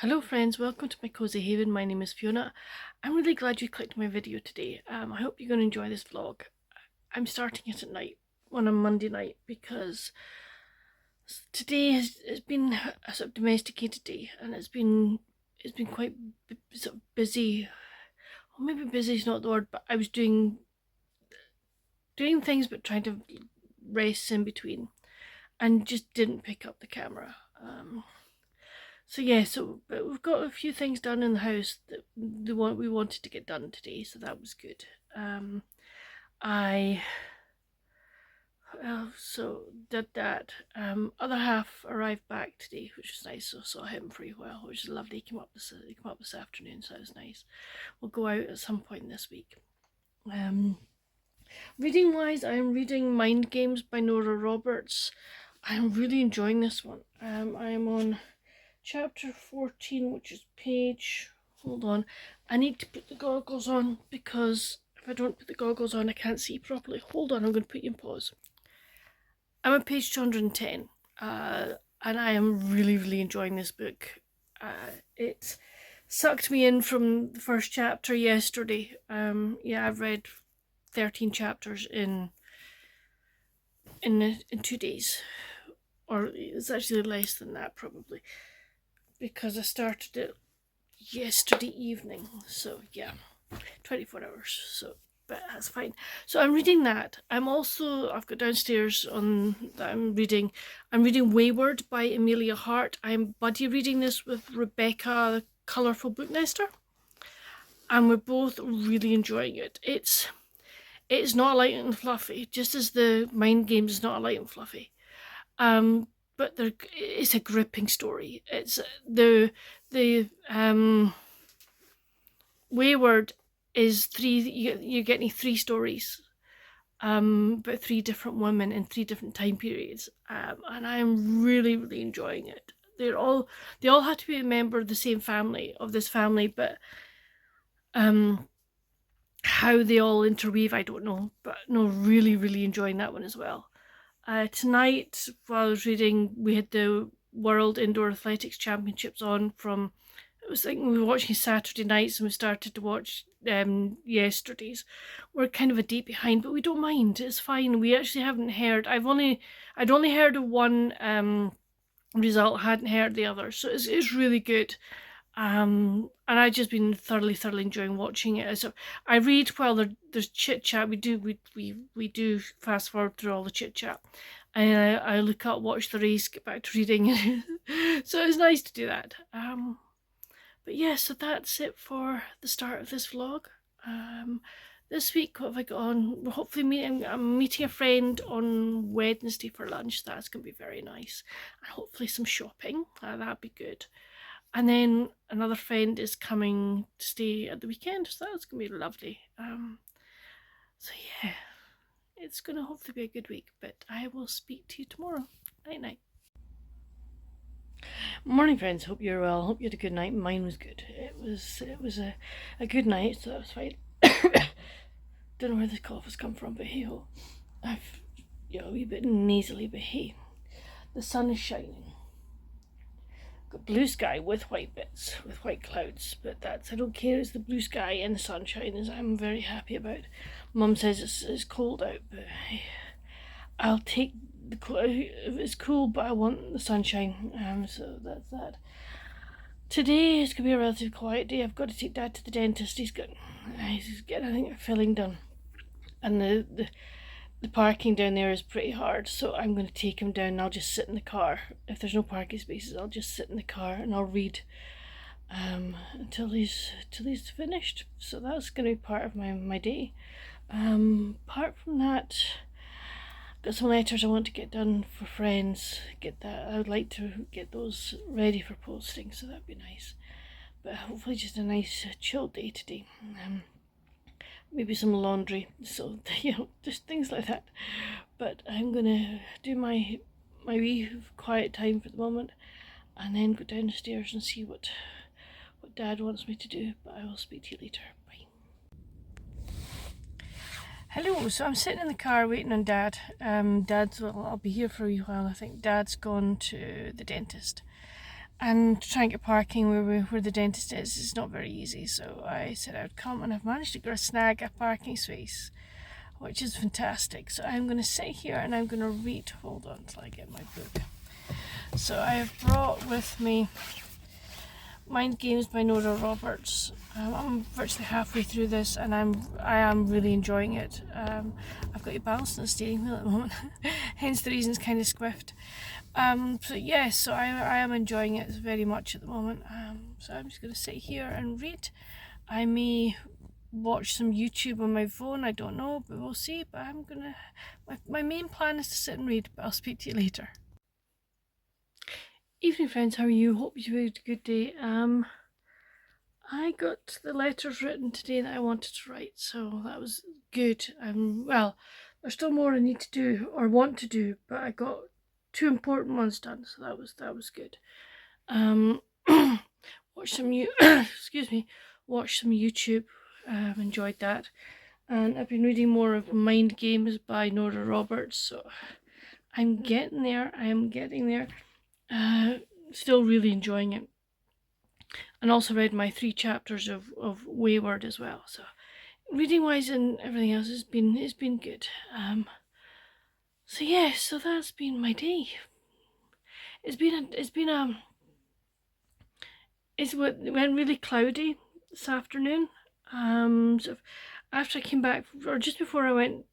Hello friends, welcome to my cozy haven. My name is Fiona. I'm really glad you clicked my video today. I hope you're going to enjoy this vlog. I'm starting it at night on a Monday night because today has been a sort of domesticated day, and it's been quite sort of busy. Well, maybe busy is not the word, but I was doing things but trying to rest in between, and just didn't pick up the camera. But we've got a few things done in the house that we wanted to get done today, so that was good. I did that. Other half arrived back today, which was nice. So I saw him for a while, which is lovely. He came up this afternoon, so that was nice. We'll go out at some point this week. Reading wise, I'm reading Mind Games by Nora Roberts. I'm really enjoying this one. I am on chapter 14, which is page, hold on, I need to put the goggles on because if I don't put the goggles on I can't see properly. Hold on, I'm going to put you in pause. I'm on page 210, and I am really enjoying this book. It sucked me in from the first chapter yesterday. I've read 13 chapters in 2 days, or it's actually less than that probably, because I started it yesterday evening, so yeah, 24 hours, so, but that's fine. So I'm reading that. I've got downstairs on that I'm reading Wayward by Amelia Hart. I'm buddy reading this with Rebecca, the colourful book nester, and we're both really enjoying it. It's not light and fluffy, just as the Mind Games is not light and fluffy. But it's a gripping story. It's the Wayward is you're getting 3 stories, but 3 different women in 3 different time periods, and I'm really enjoying it. They all have to be a member of the same family, but how they all interweave I don't know, but no, really enjoying that one as well. Tonight, while I was reading, we had the World Indoor Athletics Championships on from, it was like we were watching Saturday nights and we started to watch yesterday's. We're kind of a date behind, but we don't mind, it's fine. We actually haven't heard, I'd only heard of one result, hadn't heard the other, so it's really good. And I've just been thoroughly enjoying watching it. So I read while there's chit chat. We do fast forward through all the chit chat, and I look up, watch the race, get back to reading. So it's nice to do that. But yeah, so that's it for the start of this vlog. This week, what have I got on? Hopefully I'm meeting a friend on Wednesday for lunch. That's going to be very nice, and hopefully some shopping. That'd be good. And then another friend is coming to stay at the weekend, so that's going to be lovely. So yeah, it's going to hopefully be a good week, but I will speak to you tomorrow. Night. Morning friends, hope you're well, hope you had a good night. Mine was good. It was a good night, so that was fine. Don't know where this cough has come from, but hey ho. I've a wee bit nasally, but hey, the sun is shining. Got blue sky with white bits, with white clouds, but I don't care. It's the blue sky and the sunshine as I'm very happy about. Mum says it's cold out, but I'll take the it's cool, but I want the sunshine. So that's that. Today is gonna be a relatively quiet day. I've got to take Dad to the dentist. He's getting I think a filling done, and the parking down there is pretty hard, so I'm going to take him down and I'll just sit in the car. If there's no parking spaces, I'll just sit in the car and I'll read until he's finished. So that's going to be part of my day. Apart from that, got some letters I want to get done for friends. I would like to get those ready for posting, so that'd be nice. But hopefully just a nice chill day today. Maybe some laundry, so just things like that. But I'm gonna do my wee quiet time for the moment, and then go down the stairs and see what Dad wants me to do. But I will speak to you later. Bye. Hello. So I'm sitting in the car waiting on Dad. I'll be here for a wee while. I think Dad's gone to the dentist, and try and get parking where the dentist is not very easy. So I said I would come, and I've managed to snag a parking space, which is fantastic. So I'm going to sit here and I'm going to read. Hold on till I get my book. So I have brought with me Mind Games by Nora Roberts. I'm virtually halfway through this, and I am really enjoying it. I've got you balanced on the steering wheel at the moment, hence the reason it's kind of squiffed. So yes, so I am enjoying it very much at the moment. So I'm just going to sit here and read. I may watch some YouTube on my phone, I don't know, but we'll see. But I'm gonna, my main plan is to sit and read, but I'll speak to you later. Evening friends, how are you? Hope you had a good day. I got the letters written today that I wanted to write, so that was good. Well, there's still more I need to do or want to do, but I got 2 important ones done, so that was good. Watch some excuse me, watch some YouTube. Enjoyed that, and I've been reading more of Mind Games by Nora Roberts, so I'm getting there. Still really enjoying it, and also read my 3 chapters of Wayward as well. So reading wise and everything else has been good. So yeah, so that's been my day. It went really cloudy this afternoon. So after I came back, or just before I went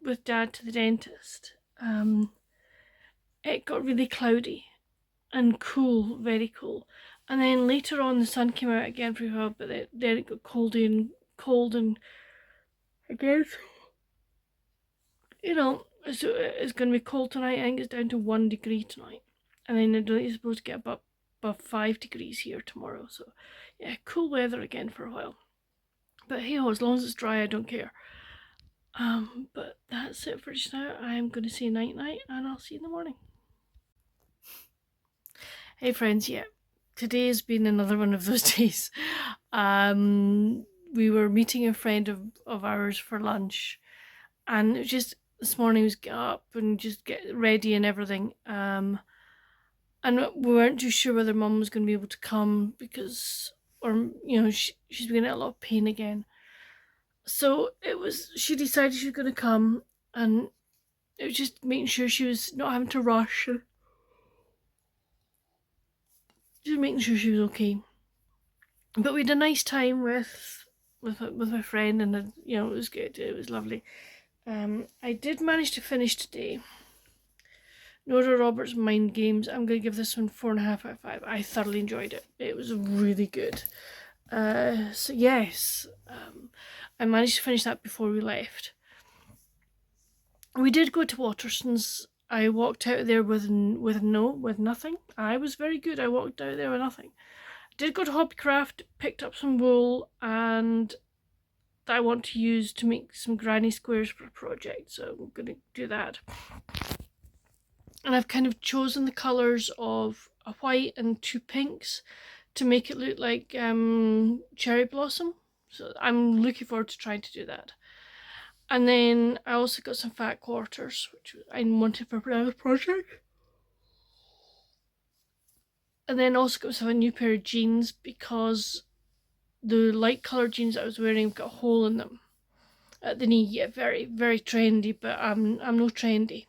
with Dad to the dentist, it got really cloudy and cool, very cool. And then later on, the sun came out again for a while, but then it got cold and again. You know, so it's going to be cold tonight. I think it's down to 1 degree tonight, and then it's supposed to get above 5 degrees here tomorrow. So yeah, cool weather again for a while. But hey ho, as long as it's dry, I don't care. But that's it for just now. I'm going to say night night, and I'll see you in the morning. Hey friends, yeah, today's been another one of those days. We were meeting a friend of ours for lunch, and it was just this morning was get up and just get ready and everything. And we weren't too sure whether Mum was going to be able to come because, or you know, she's been in a lot of pain again. So she decided she was going to come, and it was just making sure she was not having to rush, just making sure she was okay. But we had a nice time with my friend, and you know, it was good. It was lovely. I did manage to finish today Nora Roberts' Mind Games. I'm going to give this one 4.5 out of 5. I thoroughly enjoyed it. It was really good. So yes, I managed to finish that before we left. We did go to Waterston's. I walked out there with nothing. I was very good. I walked out there with nothing. Did go to Hobbycraft, picked up some wool, and that I want to use to make some granny squares for a project, so I'm going to do that. And I've kind of chosen the colours of a white and 2 pinks to make it look like cherry blossom, so I'm looking forward to trying to do that. And then I also got some fat quarters, which I wanted for another project. And then also got myself a new pair of jeans because the light coloured jeans that I was wearing got a hole in them at the knee. Yeah, very, very trendy, but I'm no trendy.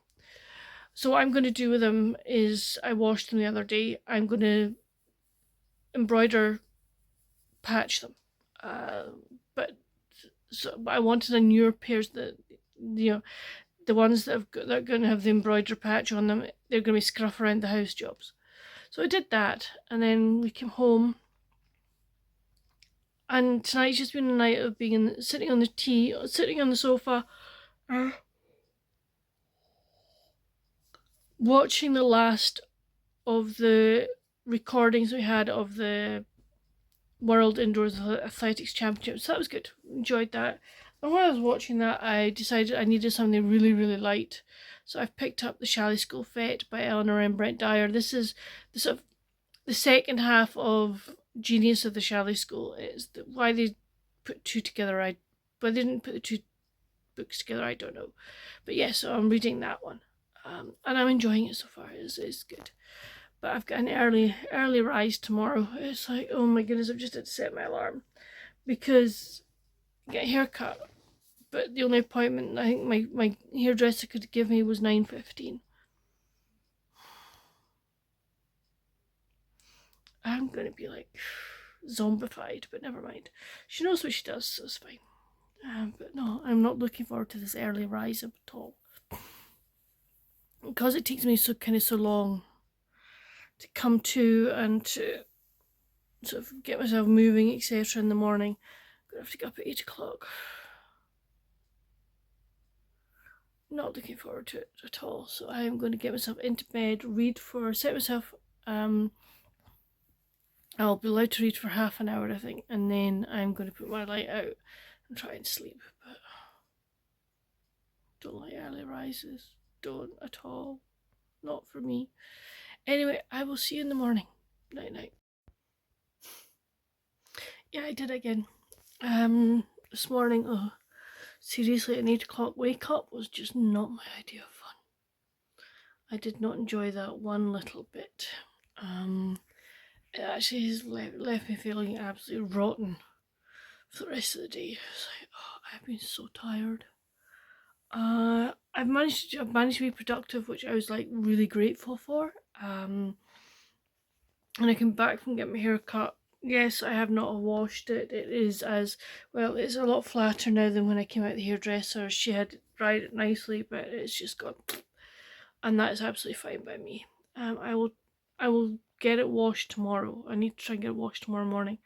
So what I'm going to do with them is, I washed them the other day, I'm going to embroider patch them. But I wanted a newer pairs that, you know, the ones that are going to have the embroider patch on them, they're going to be scruff around the house jobs. So I did that, and then we came home. And tonight's just been a night of sitting on the sofa, watching the last of the recordings we had of the World Indoors Athletics Championships. So that was good. Enjoyed that. And while I was watching that, I decided I needed something really, really light. So I've picked up the Shalley School Fete by Eleanor M. Brent Dyer. This is the second half of Genius of the Shalley School. It's why they put 2 together. Why they didn't put the 2 books together, I don't know. But yeah, so I'm reading that one. And I'm enjoying it so far. It's good. But I've got an early rise tomorrow. It's like, oh my goodness, I've just had to set my alarm because I get a haircut. But the only appointment I think my hairdresser could give me was 9:15. I'm gonna be like zombified, but never mind. She knows what she does, so it's fine. But no, I'm not looking forward to this early rise at all. Because it takes me so long to come to and to sort of get myself moving, etc. in the morning. I'm gonna have to get up at 8 o'clock. Not looking forward to it at all. So I am going to get myself into bed, set myself, I'll be allowed to read for half an hour, I think, and then I'm going to put my light out and try and sleep. But don't like early rises. Don't at all. Not for me. Anyway, I will see you in the morning. Night night. Yeah, I did again. This morning, seriously, an 8 o'clock wake up was just not my idea of fun. I did not enjoy that one little bit. It actually has left me feeling absolutely rotten for the rest of the day. It's like, I've been so tired. I've managed to be productive, which I was like really grateful for. And I came back from getting my hair cut. Yes, I have not washed it. It is it's a lot flatter now than when I came out the hairdresser. She had dried it nicely, but it's just gone, and that is absolutely fine by me. I will get it washed tomorrow. I need to try and get it washed tomorrow morning.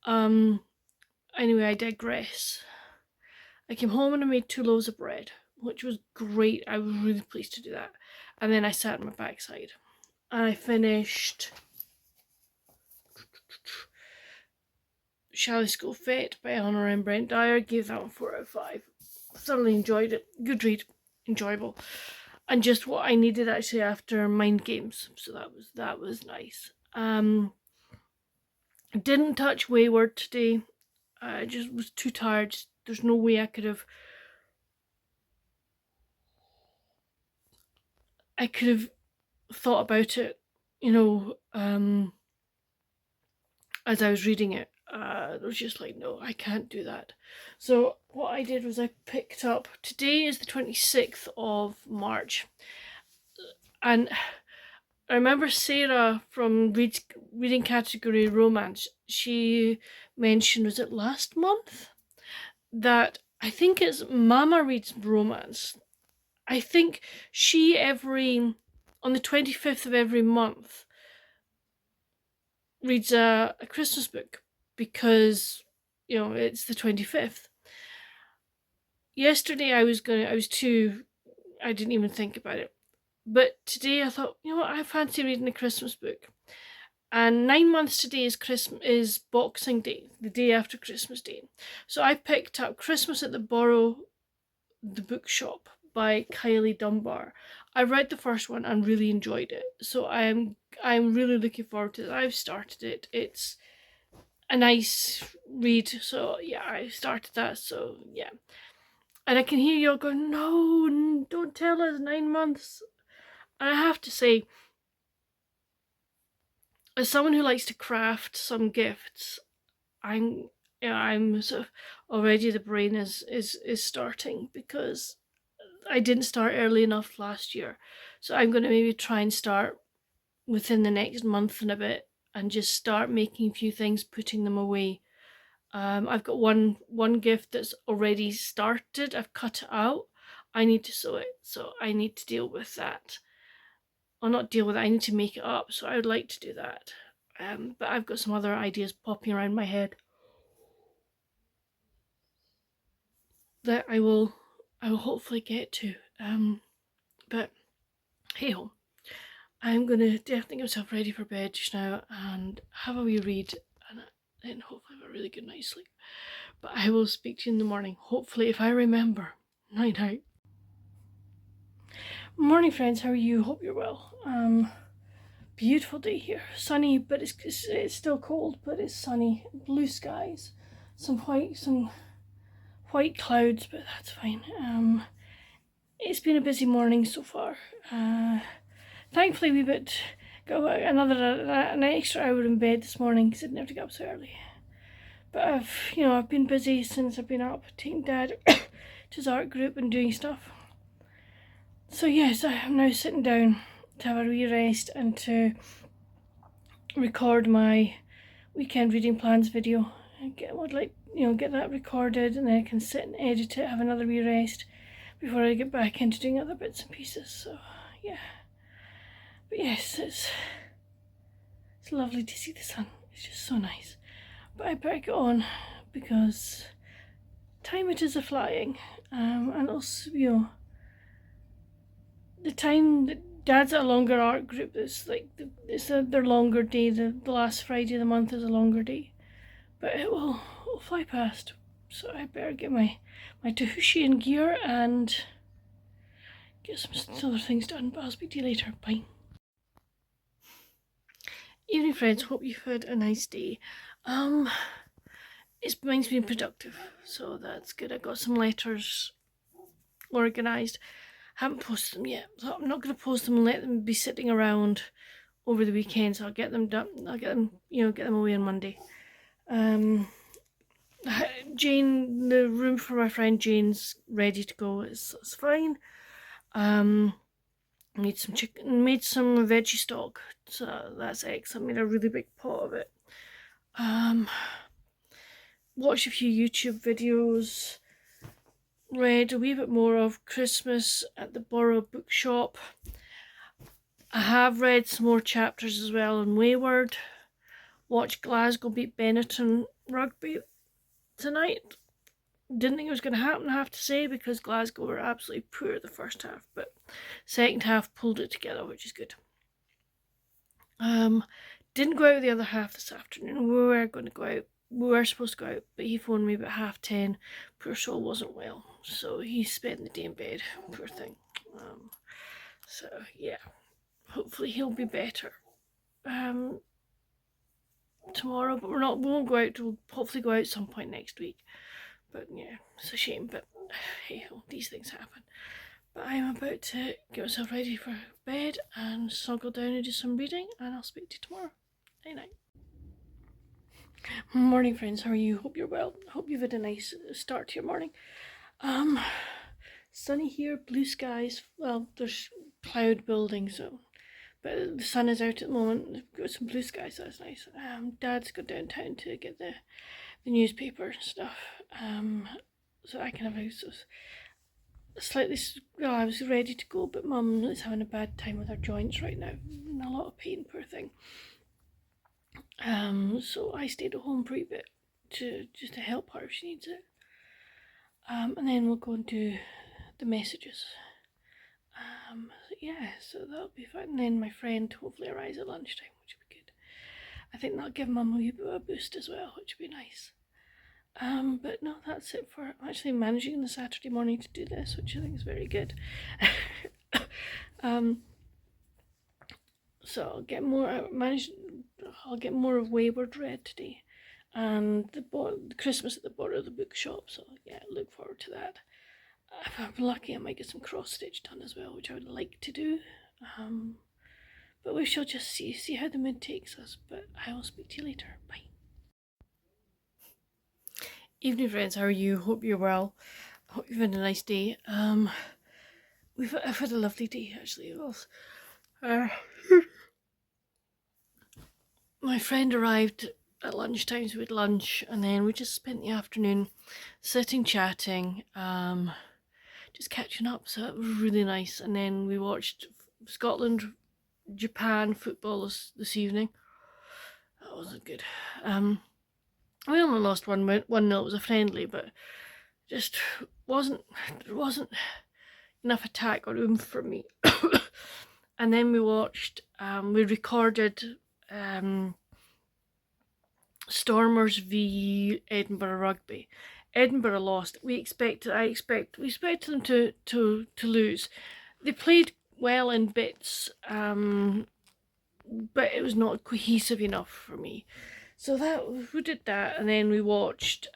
Anyway, I digress. I came home and I made 2 loaves of bread, which was great. I was really pleased to do that. And then I sat on my backside. And I finished Shall I School Fit by Eleanor and Brent Dyer. Gave that one 4 out of 5. Thoroughly enjoyed it. Good read. Enjoyable. And just what I needed actually after Mind Games. So that was nice. Didn't touch Wayward today. I just was too tired. There's no way I could have thought about it, as I was reading it. It was just like, no, I can't do that. So what I did was I picked up, today is the 26th of March, and I remember Sarah from reading category romance, she mentioned, was it last month, that I think it's Mama Reads Romance. I think she on the 25th of every month reads a Christmas book, because it's the 25th. Yesterday I didn't even think about it, but today I thought, what, I fancy reading a Christmas book. And 9 months today is Boxing Day, the day after Christmas Day. So I picked up Christmas at the Bookshop by Kylie Dunbar. I read the first one and really enjoyed it, so I'm really looking forward to it. I've started it. It's a nice read, so yeah, I started that, so yeah. And I can hear you all going, no, don't tell us, 9 months. And I have to say, as someone who likes to craft some gifts, I'm sort of already, the brain is starting, because I didn't start early enough last year. So I'm going to maybe try and start within the next month and a bit, and just start making a few things, putting them away. I've got one gift that's already started. I've cut it out. I need to sew it, so I need to deal with that. Or not deal with it, I need to make it up, so I would like to do that. But I've got some other ideas popping around my head that I will hopefully get to. But hey ho, I'm gonna definitely get myself ready for bed just now and have a wee read, and then hopefully have a really good night's sleep. But I will speak to you in the morning, hopefully, if I remember. Night night. Morning friends, how are you? Hope you're well. Beautiful day here, sunny, but it's still cold, but it's sunny. Blue skies, some white clouds, but that's fine. It's been a busy morning so far. Thankfully a wee bit got an extra hour in bed this morning because I didn't have to get up so early. But I've been busy since I've been up taking Dad to his art group and doing stuff. So yes, I am now sitting down to have a wee rest and to record my weekend reading plans video and get that recorded, and then I can sit and edit it, have another wee rest before I get back into doing other bits and pieces. So yeah, but yes, it's lovely to see the sun. It's just so nice. But I better get on because time it is a flying, and also the time that Dad's at a longer art group. It's like their longer day. The last Friday of the month is a longer day, but it'll fly past. So I better get my Tahushi in gear and get some other things done. But I'll speak to you later. Bye. Evening, friends. Hope you've had a nice day. Mine's been productive, so that's good. I got some letters organised. Haven't posted them yet, so I'm not going to post them and let them be sitting around over the weekend. So I'll get them done. I'll get them away on Monday. Jane, the room for my friend Jane's ready to go. It's fine. Made some chicken, made some veggie stock, so that's excellent. Made a really big pot of it. Watched a few YouTube videos. Read a wee bit more of Christmas at the Borough Bookshop. I have read some more chapters as well on Wayward. Watched Glasgow beat Benetton rugby tonight. Didn't think it was going to happen, I have to say, because Glasgow were absolutely poor the first half, but second half pulled it together, which is good. Didn't go out the other half this afternoon. We were going to go out. We were supposed to go out, but he phoned me about 10:30. Poor soul wasn't well, so he spent the day in bed. Poor thing. So yeah, hopefully he'll be better tomorrow. But we won't go out. We'll hopefully go out some point next week. But yeah, it's a shame. But hey, these things happen. But I'm about to get myself ready for bed and snuggle down and do some reading, and I'll speak to you tomorrow. Night night. Morning, friends. How are you? Hope you're well. Hope you've had a nice start to your morning. Sunny here, blue skies. Well, there's cloud building, but the sun is out at the moment. We've got some blue skies, so that's nice. Dad's got downtown to get the newspaper and stuff. So I can have I was ready to go, but Mum is having a bad time with her joints right now. In a lot of pain, poor thing. So I stayed at home for a bit just to help her if she needs it. And then we'll go and do the messages. So that'll be fun. And then my friend hopefully arrives at lunchtime, which will be good. I think that'll give Mum a wee bit of a boost as well, which will be nice. But no, that's it for actually managing on the Saturday morning to do this, which I think is very good. So I'll get more of Wayward read today, and the Christmas at the Borough of the Bookshop. So yeah, look forward to that. If I'm lucky, I might get some cross stitch done as well, which I would like to do. But we shall just see how the mood takes us. But I will speak to you later. Bye. Evening, friends. How are you? Hope you're well. Hope you've had a nice day. I've had a lovely day actually. It was. My friend arrived at lunchtime, so we had lunch, and then we just spent the afternoon sitting, chatting, just catching up. So it was really nice. And then we watched Scotland-Japan football this evening. That wasn't good. We only lost 1-0. It was a friendly, but just there wasn't enough attack or oomph for me. And then we watched. We recorded. Stormers v Edinburgh Rugby. Edinburgh lost. We expected them to lose. They played well in bits, but it was not cohesive enough for me. So we did that, and then we watched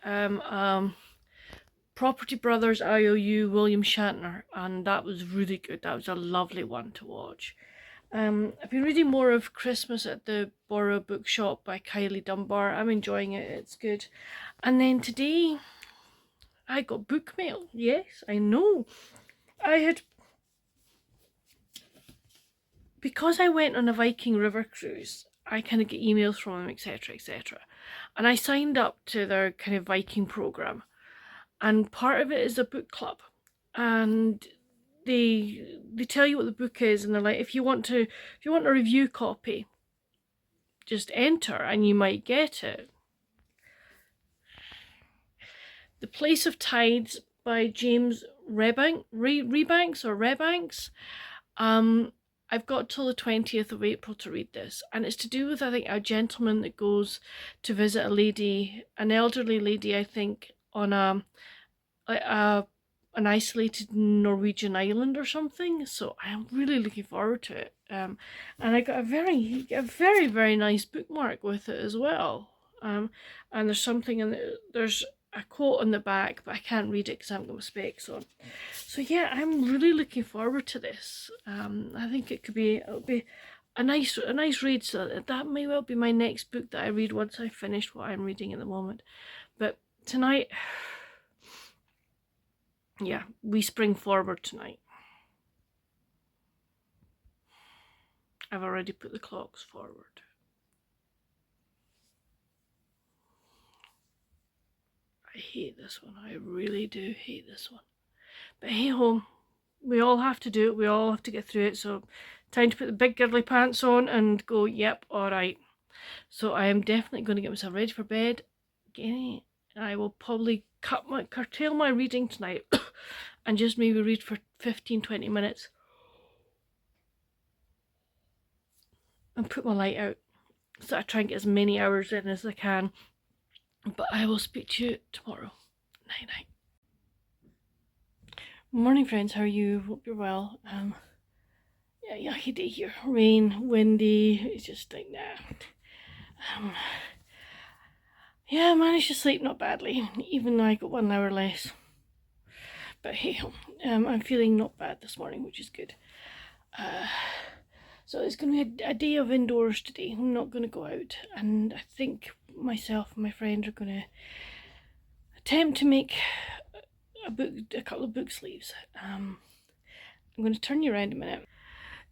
Property Brothers IOU William Shatner, and that was really good. That was a lovely one to watch. I've been reading more of Christmas at the Borrow Bookshop by Kylie Dunbar. I'm enjoying it, it's good. And then today I got book mail. Yes, I know. Because I went on a Viking River cruise, I kind of get emails from them, etc., etc. And I signed up to their kind of Viking program, and part of it is a book club, and they tell you what the book is, and they're like, if you want a review copy, just enter and you might get it. The Place of Tides by James Rebanks. I've got till the 20th of April to read this, and it's to do with, I think, a gentleman that goes to visit an elderly lady, I think, on an isolated Norwegian island or something. So I'm really looking forward to it. And I got a very, very nice bookmark with it as well. And there's something there's a quote on the back, but I can't read it because I haven't got my specs on. So yeah, I'm really looking forward to this. I think it'll be a nice read. So that may well be my next book that I read once I've finished what I'm reading at the moment. But tonight, yeah, we spring forward tonight. I've already put the clocks forward. I hate this one. I really do hate this one. But hey ho, we all have to do it. We all have to get through it. So time to put the big girly pants on and go, yep, alright. So I am definitely going to get myself ready for bed. I will probably curtail my reading tonight and just maybe read for 15-20 minutes and put my light out, so I try and get as many hours in as I can. But I will speak to you tomorrow. Night night. Morning friends, how are you? Hope you're well. Yeah, yucky day here. Rain, windy, it's just like nah. Yeah, I managed to sleep not badly, even though I got 1 hour less. But hey, I'm feeling not bad this morning, which is good. So it's going to be a day of indoors today. I'm not going to go out, and I think myself and my friend are going to attempt to make a couple of book sleeves. I'm going to turn you around a minute.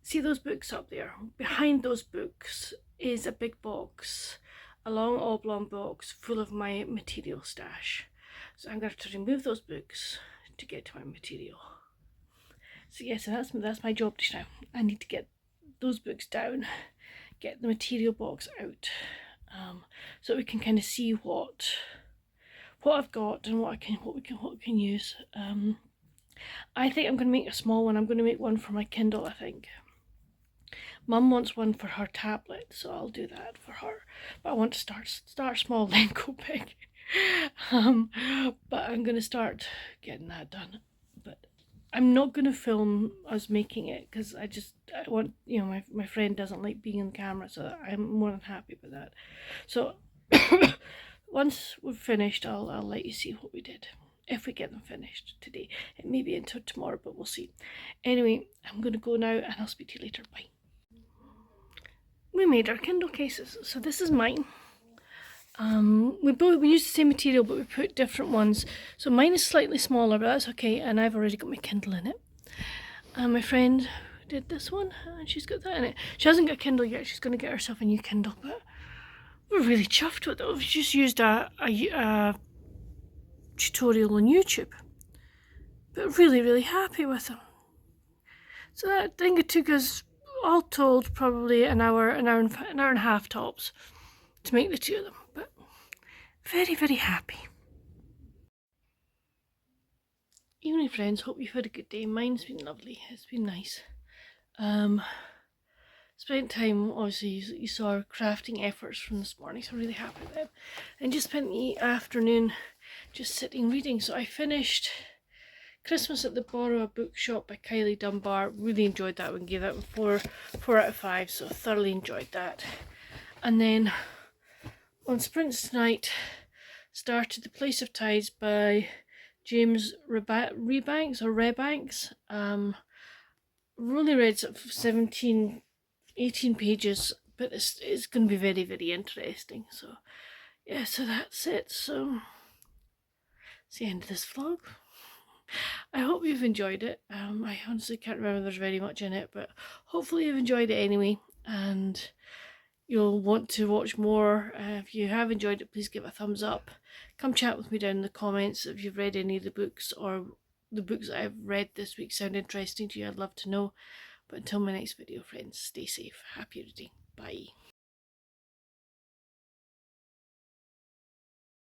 See those books up there? Behind those books is a big box, a long oblong box full of my material stash. So I'm going to have to remove those books to get to my material. So yes, that's my job just now. I need to get those books down, get the material box out, so we can kind of see what I've got and what we can use. I think I'm going to make a small one. I'm going to make one for my Kindle, I think. Mum wants one for her tablet, so I'll do that for her. But I want to start small, then go big. But I'm going to start getting that done. But I'm not going to film us making it because I want, my friend doesn't like being on camera, so I'm more than happy with that. So once we've finished, I'll let you see what we did. If we get them finished today. It may be until tomorrow, but we'll see. Anyway, I'm going to go now and I'll speak to you later. Bye. We made our Kindle cases. So this is mine. We used the same material, but we put different ones. So mine is slightly smaller, but that's okay. And I've already got my Kindle in it. My friend did this one, and she's got that in it. She hasn't got a Kindle yet. She's going to get herself a new Kindle, but we're really chuffed with it. We've just used a tutorial on YouTube, but really happy with them. So I think it took us all told probably an hour and a half tops to make the two of them, but very happy. Evening friends, hope you've had a good day. Mine's been lovely. It's been nice. Spent time, obviously you saw our crafting efforts from this morning, so I'm really happy with them. And just spent the afternoon just sitting reading. So I finished Christmas at the Borrow Bookshop by Kylie Dunbar. Really enjoyed that one. Gave that one 4 out of 5, so thoroughly enjoyed that. And then on sprints tonight, started The Place of Tides by James Rebanks. Really read sort of 17 18 pages, but it's going to be very, very interesting. So yeah, so that's it. So it's the end of this vlog. I hope you've enjoyed it. I honestly can't remember there's very much in it, but hopefully you've enjoyed it anyway, and you'll want to watch more. If you have enjoyed it, please give it a thumbs up. Come chat with me down in the comments if you've read any of the books, or the books that I've read this week sound interesting to you. I'd love to know. But until my next video, friends, stay safe. Happy reading. Bye.